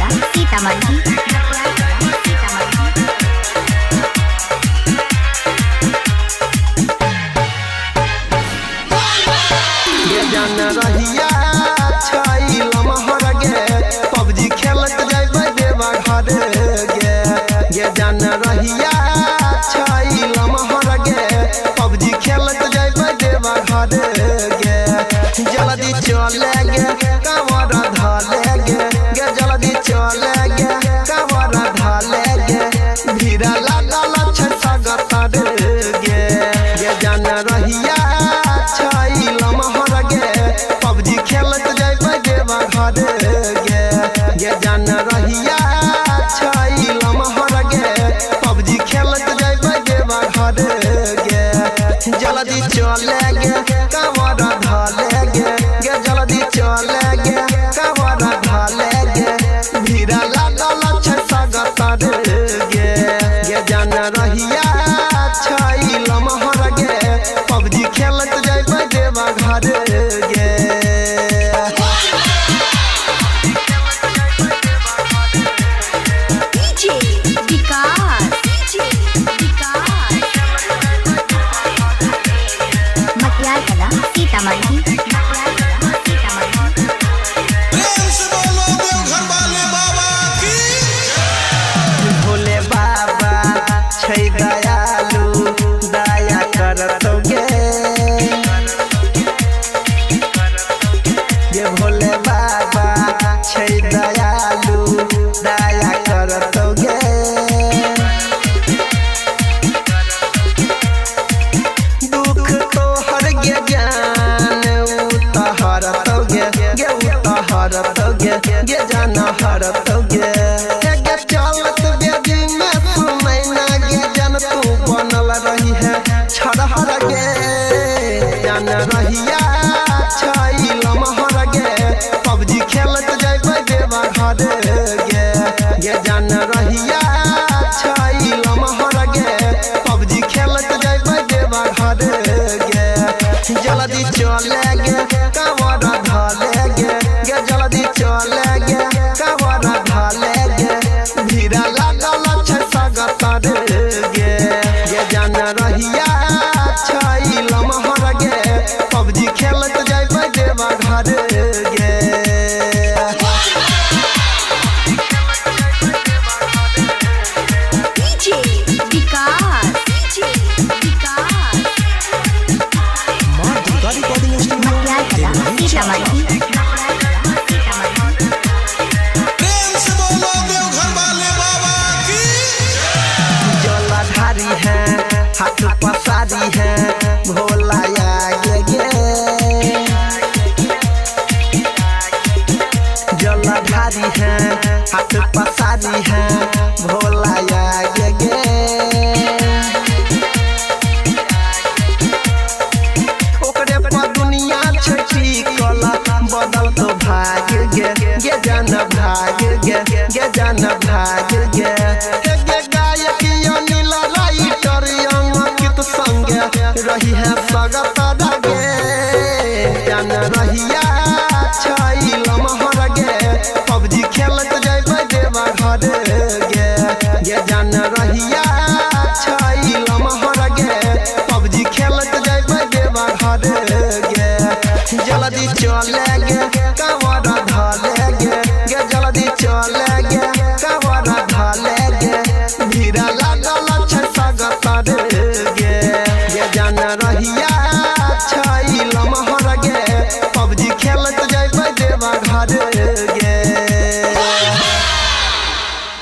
कला सीतामढ़ी जान रहिया छाई लमहर गे पबजी खेलत जाइबे देवा घर गे ये जान रहिया छाई लमहर गे पबजी खेलत जाइबे देवा घर गे जल्दी चले गे कांवर धाले गे जल्दी चले गे कांवर धाले गे भीड़ लागल छै सगतर गे ये जान रहिया छाई लमहर गे पबजी खेलत जाइबे देवा घर गे ये जान रहिया छाई लमहर गे पबजी खेलत जाइबे देवा घर गे जल्दी चले गे कांवर धाले गे जल्दी चले गे कांवर धाले गे भीड़ लागल छै सगतर गे ये जान रहिया छाई लमहर गे पबजी खेलत जाइबे देवा घर गे मटियार कला सीतामढ़ी प्रेम से बोलो देवघर वाले बाबा की। भोले बाबा छै दयालु दया करतोगे ये भोले बाबा छै दयालु दया करतोगे दुख तो हर गे जान उतहरतोगे गे उतहरतोगे गे जान हरतोगे गे चलत बेदी में सुनै ना गे जन तू बनल रही है छड़हर गे जान रहिया छाई लमहर गे पबजी खेलत जाइबे देवा घर गे गे जान रहिया छाई लमहर गे पबजी खेलत जाइबे देवा घर गे जल्दी चले गे कांवर धाले गे जल्दी चले गे कांवर धाले गे भीड़ लागल छै सगतर गे ये जान रहिया छाई लमहर गे पबजी खेलत जाइबे देवा घर गे मटियार कला सीतामढ़ी प्रेम से बोलो देवघर वाले बाबा की। जलाधारी है हाथ पसारी है भोला आगे गे जलाधारी है हाथ पसारी है भोला आगे गे ओकरे पर दुनिया छठी कला बदल तो भाग गे जान भाग गे जान भाग गे गायक अनिल राइटर अंकित संगे रही है सगतर गे जान रहिया छाई लमहर गे पबजी खेलत जाइबे देवा घर गे ये जान रहिया छाई लमहर गे पबजी खेलत जाइबे देवा घर गे जल्दी चले